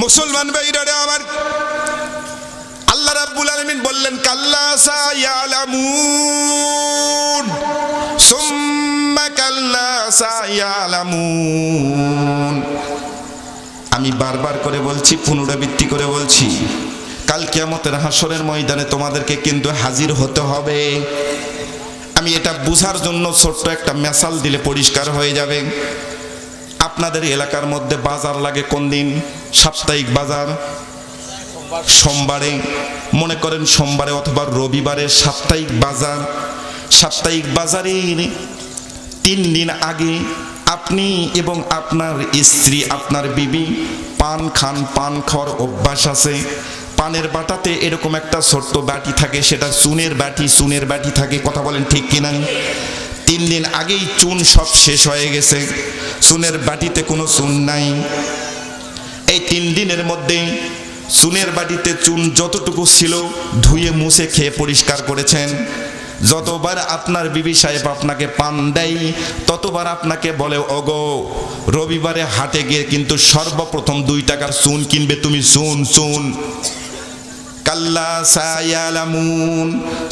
মুসলমান ভাইরা আমার, আল্লাহ রাব্বুল আলামিন বললেন কাল্লা সায়ালামুন সুম্মা কাল্লা সায়ালামুন। আমি বারবার করে বলছি, পুনরাবৃত্তি করে বলছি, কাল কিয়ামতের হাসরের ময়দানে তোমাদেরকে কিন্তু হাজির হতে হবে। আমি এটা বুঝার জন্য ছোট্ট একটা মেসাল দিলে পরিষ্কার হয়ে যাবে। আপনাদের এলাকার মধ্যে বাজার লাগে কোন দিন? সাপ্তাহিক বাজার সোমবারে, মনে করেন সোমবারে অথবা রবিবারে সাপ্তাহিক বাজার। সাপ্তাহিক বাজারের 3 দিন আগে আপনি এবং আপনার স্ত্রী, আপনার বিবি পান খান। পান খাওয়ার অভ্যাস আছে। পানের বাটাতে এরকম একটা ছোট্ট বাটি থাকে, সেটা চুনের বাটি থাকে। কথা বলেন ঠিক কিনা? 3 দিন আগেই চুন সব শেষ হয়ে গেছে, চুনের বাটিতে কোনো চুন নাই। এই 3 দিনের মধ্যে চুনের বাটিতে চুন যতটুকু ছিল ধুয়ে মুছে খেয়ে পরিষ্কার করেছেন। যতবার আপনার বিবি সাহেব আপনাকে পান দেয় ততবার আপনাকে বলে, ওগো রবিবারে হাটে গিয়ে কিন্তু সর্বপ্রথম 2 টাকার চুন কিনবে তুমি, চুন। কাল্লা সায়ালামুন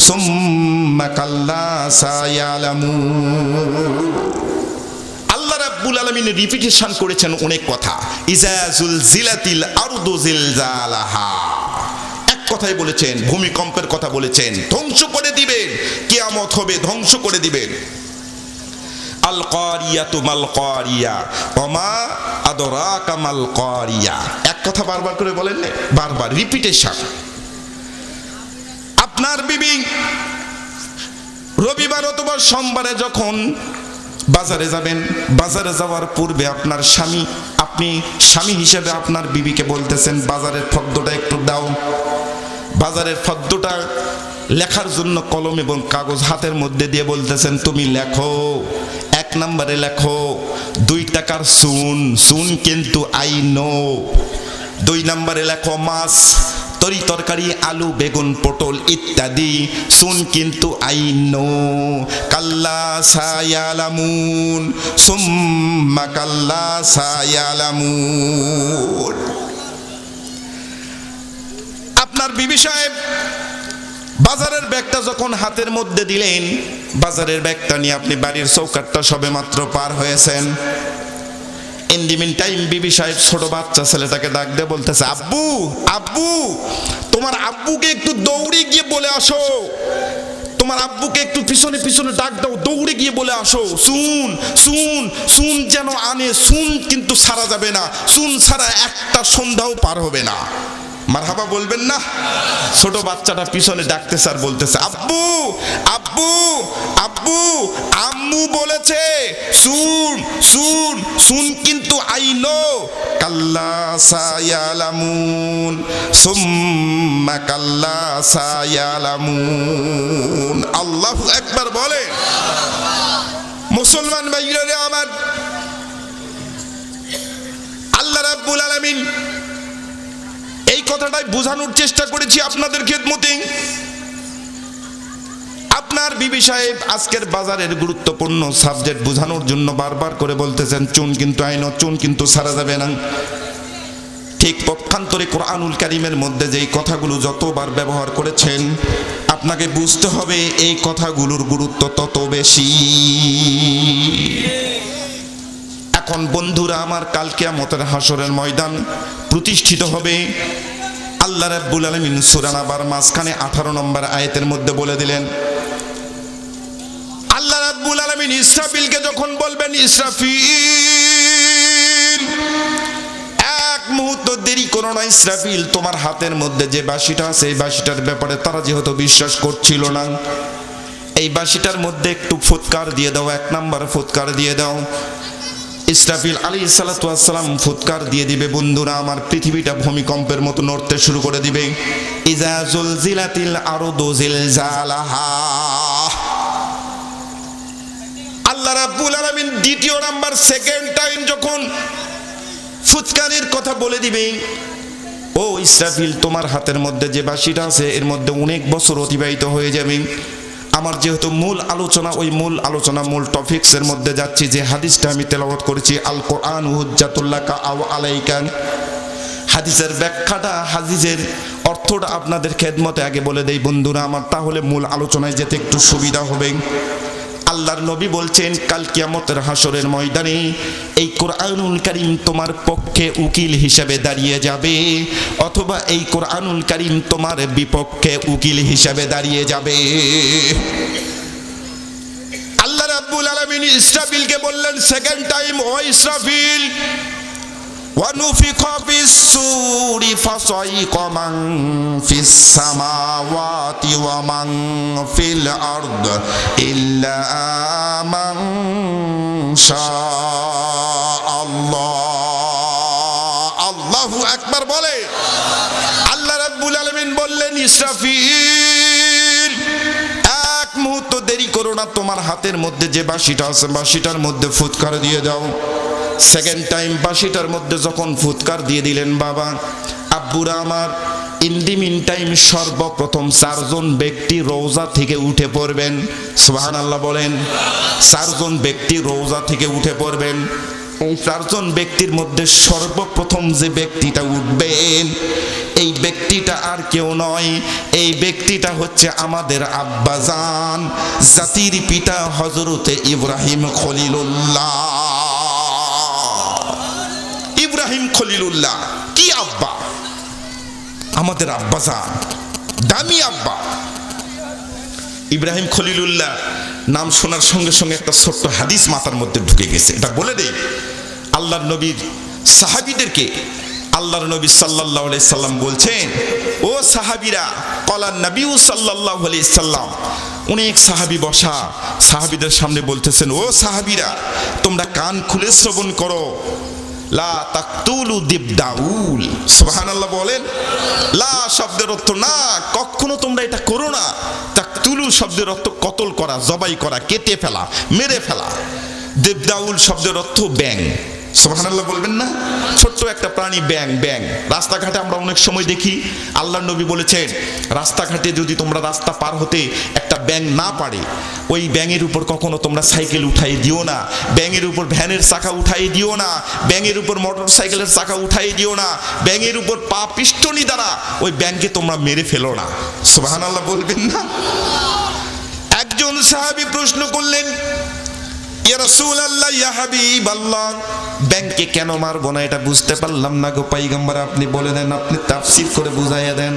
সুম্মা কাল্লা সায়ালামুন। আল্লাহ রাব্বুল আলামিন রিপিটেশন করেছেন অনেক কথা। ইজা জুলজিলাতিল আরদু জিলজালাহা, এক কথাই বলেছেন, ভূমিকম্পের কথা বলেছেন, ধ্বংস করে দিবেন, কিয়ামত হবে, ধ্বংস করে দিবেন। আল কারিয়াতু মাল কারিয়া ওমা আদরাকা মাল কারিয়া, এক কথা বারবার করে বলেন, বারবার রিপিটেশন। আপনার বিবি রবিবার অথবা সোমবারে যখন বাজারে যাবেন, বাজারে যাওয়ার পূর্বে আপনার স্বামী, আপনি স্বামী হিসেবে আপনার বিবিকে বলতেছেন বাজারের ফর্দটা একটু দাও। বাজারের ফর্দটা লেখার জন্য কলম এবং কাগজ হাতের মধ্যে দিয়ে বলতেছেন তুমি লেখো। 1 নম্বরে লেখো 2 টাকার চুন কিন্তু আই নো। 2 নম্বরে লেখো মাছ, তরকারি, আলু, বেগুন, পটল ইত্যাদি, চুন কিন্তু আই নো। কাল্লা সায়ালামুন সুম্মা কাল্লা সায়ালামুন। আপনার বিবি সাহেব বাজারের ব্যাগটা যখন হাতের মধ্যে দিলেন, বাজারের ব্যাগটা নিয়ে আপনি বাড়ির চৌকাঠটা সবে মাত্র পার হয়েছেন। ইন দি মিন টাইম বিবি সাহেব ছোট বাচ্চা ছেলেটাকে ডাক দিয়ে বলতেছে, আব্বু তোমার আব্বুকে একটু দৌড়ে গিয়ে বলে আসো, তোমার আব্বুকে একটু পিছনে ডাক দাও, দৌড়ে গিয়ে বলে আসো চুন যেন আনে। চুন কিন্তু ছাড়া যাবে না, চুন ছাড়া একটা সন্ধ্যাও পার হবে না। মারহাবা বলবেন না? ছোট বাচ্চাটা পিছনে ডাকতেছে আর বলতেছে, আব্বু আম্মু বলেছে চুন কিন্তু আই নো। কাল্লা সায়ালামুন সুম্মা কাল্লা সায়ালামুন। আল্লাহু আকবার বলে। মুসলমান ভাইরা আমার, আল্লাহ রাব্বুল আলামিন এই কথাটাই বোঝানোর চেষ্টা করেছি আপনাদের খেদমতে। আপনার বিবি সাহেব আজকের বাজারের গুরুত্বপূর্ণ সাবজেক্ট বোঝানোর জন্য বারবার করে বলতেছেন চুন কিন্তু আইন, চুন কিন্তু ছাড়া যাবে না। ঠিক পক্ষান্তরে কোরআনুল কারীমের মধ্যে যেই কথাগুলো যতবার ব্যবহার করেছেন, আপনাকে বুঝতে হবে এই কথাগুলোর গুরুত্ব তত বেশি। এখন বন্ধুরা আমার, কাল কিয়ামতের হাসরের ময়দান প্রতিষ্ঠিত হবে। আল্লাহ রাব্বুল আলামিন সূরা নাবার মাঝখানে 18 নম্বর আয়াতের মধ্যে বলে দিলেন, আল্লাহ রাব্বুল আলামিন ইসরাফিলকে যখন বলবেন, ইসরাফিল এক মুহূর্ত দেরি করো না, ইসরাফিল তোমার হাতের মধ্যে যে বাঁশিটা আছে এই বাঁশিটার ব্যাপারে তারা যেহেতু বিশ্বাস করছিল না, এই বাঁশিটার মধ্যে একটু ফুৎকার দিয়ে দাও, 1 নম্বর ফুৎকার দিয়ে দাও। ইসরাফিল আলাইহিস সালাতু ওয়াস সালাম ফুৎকার দিয়ে দিবে। বন্ধুরা আমার, পৃথিবীটা ভূমিকম্পের মতো নড়তে শুরু করে দিবে। ইজা জুলজিলাতিল আরদু জিলজালাহা। আল্লাহ রাব্বুল আলামিন দ্বিতীয় নাম্বার, সেকেন্ড টাইম যখন ফুৎকারের কথা বলে দিবে, ও ইসরাফিল তোমার হাতের মধ্যে যে বাঁশিটা আছে এর মধ্যে অনেক বছর অতিবাহিত হয়ে যাবে। আমার যেহেতু মূল আলোচনা, ওই মূল আলোচনা মূল টপিকসের মধ্যে যাচ্ছি, যে হাদিসটা আমি তেলাওয়াত করেছি, আল কোরআন হুজ্জাতুল লাকা আও আলাইকা, হাদিসের ব্যাখ্যাটা, হাদিসের অর্থটা আপনাদের খেদমতে আগে বলে দেই বন্ধুরা আমার, তাহলে মূল আলোচনায় যেতে একটু সুবিধা হবে। আল্লাহর নবী বলছেন কাল কিয়ামতের হাসরের ময়দানে এই কোরআনুল কারীম তোমার পক্ষে উকিল হিসেবে দাঁড়িয়ে যাবে, অথবা এই কোরআনুল কারীম তোমার বিপক্ষে উকিল হিসেবে দাঁড়িয়ে যাবে। আল্লাহ রাব্বুল আলামিন ইসরাফিলকে বললেন সেকেন্ড টাইম, ও ইসরাফিল, وَنُفِخَ فِي الصُّورِ فَصَعِقَ مَن فِي السَّمَاوَاتِ وَمَن فِي الْأَرْضِ إِلَّا مَن شَاءَ اللَّهُ। আল্লাহু আকবার বলে। আল্লাহ রাব্বুল আলামিন বললেন ইসরাফিল, এক মুহূর্ত দেরি করো না, তোমার হাতের মধ্যে যে বাঁশিটা আছে বাঁশিটার মধ্যে ফুৎকার দিয়ে দাও। সেকেন্ড টাইম বাঁশিটার মধ্যে যখন ফুৎকার দিয়ে দিলেন বাবা আব্বুরা আমার, ইন দি মিন টাইম সর্বপ্রথম চারজন ব্যক্তি রওজা থেকে উঠে পড়বেন। সুবহানাল্লাহ বলেন। চারজন ব্যক্তি রওজা থেকে উঠে পড়বেন। এই চারজন ব্যক্তির মধ্যে সর্বপ্রথম যে ব্যক্তিটা উঠবেন এই ব্যক্তিটা আর কেউ নয়, এই ব্যক্তিটা হচ্ছে আমাদের আব্বাজান জাতির পিতা হযরতে ইব্রাহিম খলিলুল্লাহ। ইব্রাহিম খলিলুল্লাহ কি আব্বা, আমাদের আব্বাজান, দামি আব্বা। ইব্রাহিম খলিলুল্লাহ নাম শোনার সঙ্গে সঙ্গে একটা ছোট্ট হাদিস মাথার মধ্যে ঢুকে গেছে, এটা বলে দেই। আল্লাহর নবীর সাহাবীদেরকে আল্লাহর নবী সাল্লাল্লাহু আলাইহি সাল্লাম বলছেন, ও সাহাবীরা, ক্বালান নবী সাল্লাল্লাহু আলাইহি সাল্লাম, অনেক সাহাবী বসা, সাহাবীদের সামনে বলতেছেন, ও সাহাবীরা তোমরা কান খুলে শ্রবণ করো, লা তাকতুলু দিবদাউল। সুবহানাল্লাহ বলেন। লা শব্দের অর্থ না, কখনো তোমরা এটা করো না। তাকতুলু শব্দের অর্থ কতল করা, জবাই করা, কেটে ফেলা, মেরে ফেলা। দিবদাউল শব্দের অর্থ ব্যাং। সুবহানাল্লাহ বলবেন না? ছোট্ট একটা প্রাণী ব্যাং। ব্যাং রাস্তাঘাটে আমরা অনেক সময় দেখি। আল্লাহর নবী বলেছেন রাস্তাঘাটে যদি তোমরা রাস্তা পার হতে একটা ব্যাং না পারে, ওই ব্যাঙের উপর কখনো তোমরা সাইকেল উঠাই দিও না, ব্যাঙের উপর ভ্যানের চাকা উঠাই দিও না, ব্যাঙের উপর মোটর সাইকেলের চাকা উঠাই দিও না, ব্যাঙের উপর পা পিষ্টনি দ্বারা ওই ব্যাঙকে তোমরা মেরে ফেলো না। সুবহানাল্লাহ বলবেন না? একজন সাহাবী প্রশ্ন করলেন, ইয়া রাসূলুল্লাহ, ইয়া হাবিবাল্লাহ, ব্যাঙকে কেন মারবো না এটা বুঝতে পারলাম না গো পয়গম্বর, আপনি বলে দেন, আপনি তাফসীর করে বুঝাইয়া দেন।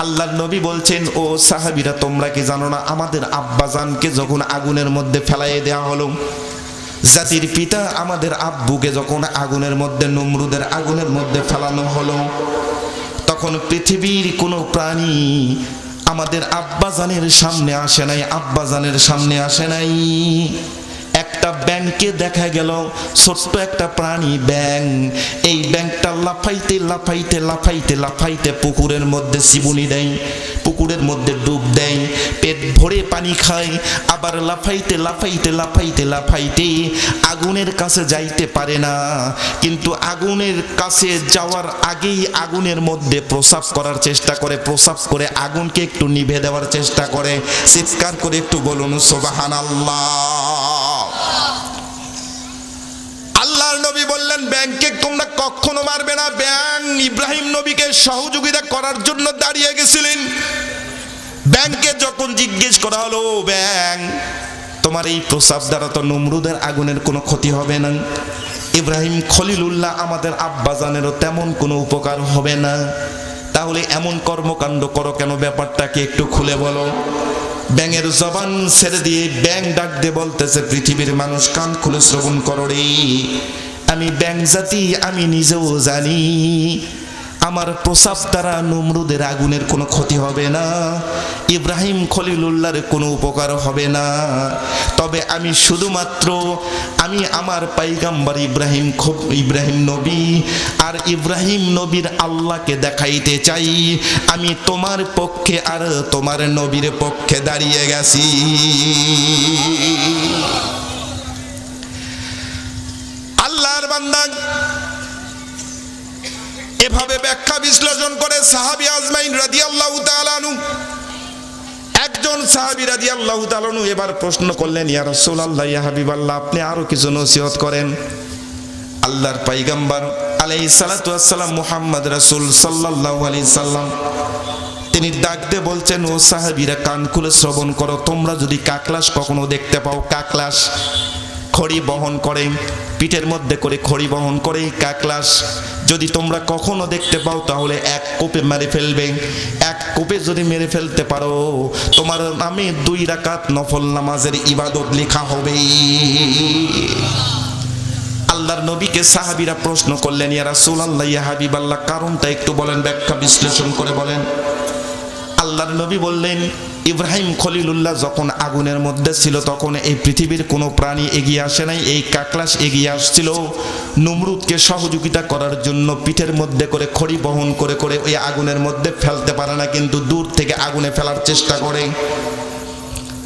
আল্লাহর নবী বলছেন, ও সাহাবীরা তোমরা কি জানো না আমাদের আব্বাজানকে যখন আগুনের মধ্যে ফেলাইয়ে দেওয়া হলো, জাতির পিতা আমাদের আব্বুকে যখন আগুনের মধ্যে, নমরুদের আগুনের মধ্যে ফেলানো হলো, তখন পৃথিবীর কোনো প্রাণী আমাদের আব্বাজানের সামনে আসে নাই, আব্বাজানের সামনে আসে নাই। একটা ব্যাংকে দেখা গেল, ছোট্ট একটা প্রাণী ব্যাং, এই ব্যাংকটা লাফাইতে লাফাইতে লাফাইতে লাফাইতে পুকুরের মধ্যে চিবুনি দেয়, পুকুরের মধ্যে ডুব দেয়, পেট ভরে পানি খায়, আবার লাফাইতে লাফাইতে লাফাইতে লাফাইতে আগুনের কাছে যাইতে পারে না, কিন্তু আগুনের কাছে যাওয়ার আগেই আগুনের মধ্যে প্রসাব করার চেষ্টা করে, প্রসাব করে আগুনকে একটু নিভে দেওয়ার চেষ্টা করে। চিৎকার করে একটু বলুন সুবহানাল্লাহ। আল্লাহর নবী বললেন ব্যাংকে তোমরা কখনো মারবে না। ব্যাং ইব্রাহিম নবীকে সহযোগিতা করার জন্য দাঁড়িয়ে গেছিলেন। ব্যাংকে যখন জিজ্ঞেস করা হলো, ব্যাং তোমার এই প্রসাব দ্বারা তো নমরুদের আগুনের কোনো ক্ষতি হবে না, ইব্রাহিম খলিলুল্লাহ আমাদের আব্বাজানেরও তেমন কোনো উপকার হবে না, তাহলে এমন কর্মকাণ্ড করো কেন, ব্যাপারটাকে একটু খুলে বলো। ব্যাঙের জবান ছেড়ে দিয়ে ব্যাং ডাক দিয়ে বলতেছে, পৃথিবীর মানুষ কান খুলে শ্রবণ করো রে, আমি ব্যাং জাতি, আমি নিজেও জানি আমার প্রসাব দ্বারা নমরুদের আগুনের কোনো ক্ষতি হবে না, ইব্রাহিম খলিলুল্লাহর কোনো উপকার হবে না, তবে আমি শুধুমাত্র আমি আমার পয়গম্বর ইব্রাহিম নবী আর ইব্রাহিম নবীর আল্লাহকে দেখাইতে চাই, আমি তোমার পক্ষে আর তোমার নবীর পক্ষে দাঁড়িয়ে গেছি। আল্লাহর বান্দা এভাবে ব্যাখ্যা বিশ্লেষণ করে সাহাবী আজমাইন রাদিয়াল্লাহু তাআলা আনহু, একজন সাহাবী রাদিয়াল্লাহু তাআলা আনহু এবার প্রশ্ন করলেন, ইয়া রাসূলুল্লাহ, ইয়া হাবিবাল্লাহ, আপনি আরো কিছু নসিহত করেন। আল্লাহর পয়গম্বর আলাইহিস সালাতু ওয়াস সালাম মুহাম্মদ রাসূল সাল্লাল্লাহু আলাইহি সাল্লাম তিনি ডাক দিয়ে বলছেন, ও সাহাবীরা কান খুলে শ্রবণ করো, তোমরা যদি কাকলাস কখনো দেখতে পাও, কাকলাস খড়ি বহন করে, পিঠের মধ্যে করে খড়ি বহন করে কাকলাস যদি তোমরা কখনো দেখতে পাও তাহলে এক কোপে মেরে ফেলবে। এক কোপে যদি মেরে ফেলতে পারো তোমার নামে 2 রাকাত নফল নামাজের ইবাদত লেখা হবে। আল্লাহর নবীকে সাহাবীরা প্রশ্ন করলেন, ইয়া রাসূলুল্লাহ, ইয়া হাবিবাল্লাহ, কারণটা একটু বলেন, ব্যাখ্যা বিশ্লেষণ করে বলেন। আল্লাহর নবী বললেন, ইব্রাহিম খলিলুল্লাহ যখন আগুনের মধ্যে ছিল তখন এই পৃথিবীর কোনো প্রাণী এগিয়ে আসে নাই, এই কাকলাস এগিয়ে আসছিল নমরুদকে সহযোগিতা করার জন্য। পিঠের মধ্যে করে খড়ি বহন করে করে ওই আগুনের মধ্যে ফেলতে পারে না, কিন্তু দূর থেকে আগুনে ফেলার চেষ্টা করে।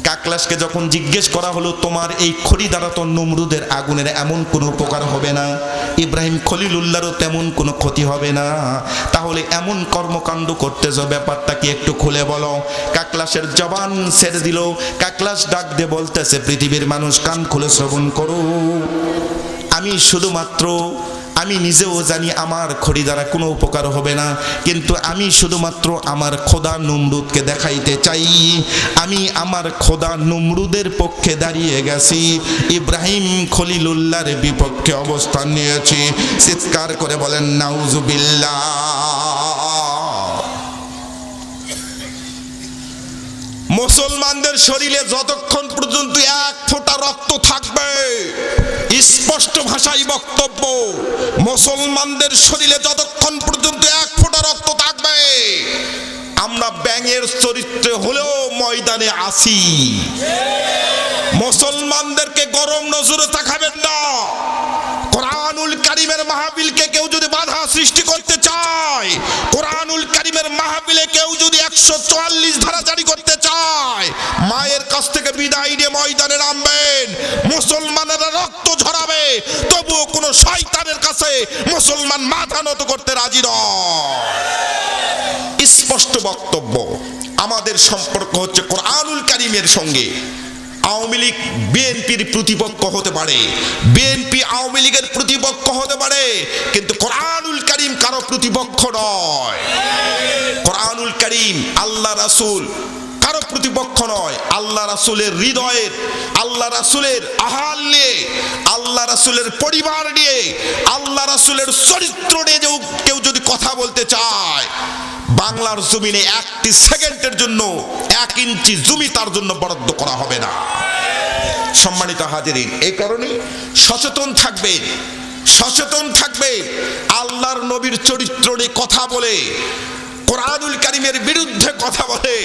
কাকলাসকে যখন জিজ্ঞেস করা হলো, তোমার এই খড়ি দ্বারা তো নমরুদের আগুনের এমন কোনো উপকার হবে না, ইব্রাহিম খলিলুল্লাহরও তেমন কোনো ক্ষতি হবে না, তাহলে এমন কর্মকাণ্ড করতেছ, ব্যাপারটা কি একটু খুলে বলো। কাকলাসের জবান ছেড়ে দিল। কাকলাস ডাক দিয়ে বলতেছে, পৃথিবীর মানুষ কান খুলে শ্রবণ করো, আমি নিজেও জানি আমার খড়ি দ্বারা কোনো উপকার হবে না, কিন্তু আমি শুধুমাত্র আমার খোদা নমরুদকে দেখাইতে চাই, আমি আমার খোদা নমরুদের পক্ষে দাঁড়িয়ে গেছি, ইব্রাহিম খলিলুল্লাহর বিপক্ষে অবস্থান নিয়েছি। চিৎকার করে বলেন নাউজুবিল্লাহ। মুসলমানদের শরীরে যতক্ষণ পর্যন্ত 1 ফোঁটা রক্ত থাকবে, স্পষ্ট ভাষায় বক্তব্য, মুসলমানদের শরীরে যতক্ষণ পর্যন্ত 1 ফোঁটা রক্ত থাকবে, আমরা ব্যাঙের চরিত্রে হলেও ময়দানে আসি। মুসলমানদেরকে গরম নজরে তাকাবেন না। কোরআনুল কারীমের মাহফিলকে কেউ যদি বাধা সৃষ্টি করতে চায়, কোরআনুল কারীমের মাহফিলে কেউ যদি 144 ধারা জারি করতে চায়, মায়ের কাছ থেকে বিদায় নিয়ে ময়দানে নামবেন। মুসলমানেরা রক্ত ঝরাবে, তবুও কোনো শয়তানের কাছে মুসলমান মাথা নত করতে রাজি নয়। স্পষ্ট বক্তব্য। আমাদের সম্পর্ক হচ্ছে কোরআনুল কারীমের সঙ্গে। আওয়ামী লীগ বিএনপির প্রতিপক্ষ হতে পারে, বিএনপি আওয়ামী লীগের প্রতিপক্ষ হতে পারে, কিন্তু কোরআনুল কারীম কারো প্রতিপক্ষ নয়। কোরআনুল কারীম, আল্লাহ রাসূল কারো প্রতিপক্ষ নয়। আল্লাহ রাসূলের হৃদয়ের, আল্লাহ রাসূলের আহাল নিয়ে, আল্লাহ রাসূলের পরিবার নিয়ে, আল্লাহ রাসূলের চরিত্র নিয়ে কেউ যদি কথা বলতে চায়, বাংলার জমিনে 1টি সেকেন্ডের জন্য 1 ইঞ্চি জমি তার জন্য বরাদ্দ করা হবে না। সম্মানিত হাজিরিন, এই কারণে সচেতন থাকবেন, সচেতন থাকবে। আল্লাহর নবীর চরিত্র নিয়ে কথা বলে, কোরআনুল কারীমের বিরুদ্ধে কথা বলে,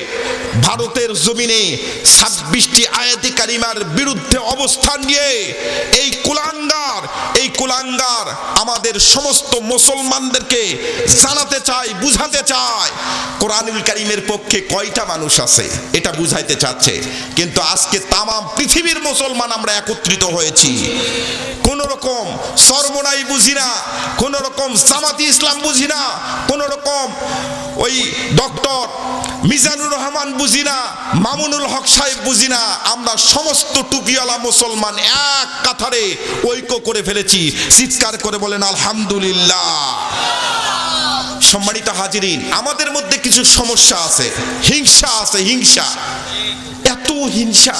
ভারতের জমিনে 26টি আয়াতে কারিমার বিরুদ্ধে অবস্থান নিয়ে এই কুলাঙ্গার আমাদের সমস্ত মুসলমানদেরকে জানাতে চায়, বুঝাতে চায় কোরআনুল কারীমের পক্ষে কয়টা মানুষ আছে এটা বুঝাইতে চাচ্ছে। কিন্তু আজকে তামাম পৃথিবীর মুসলমান আমরা একত্রিত হয়েছি। কোন রকম সরমনাই বুঝি না, কোন রকম জামাতি ইসলাম বুঝি না, কোন রকম ওই ডক্টর মিজানুর রহমান বুঝি না, মামুনুল হক সাহেব বুঝি না, আমরা সমস্ত টুপিওয়ালা মুসলমান এক কাতারে ঐক্য করে ফেলেছি। চিৎকার করে বলেন আলহামদুলিল্লাহ। সম্মানিত হাজিরিন, আমাদের মধ্যে কিছু সমস্যা আছে, হিংসা আছে, হিংসা, এত হিংসা।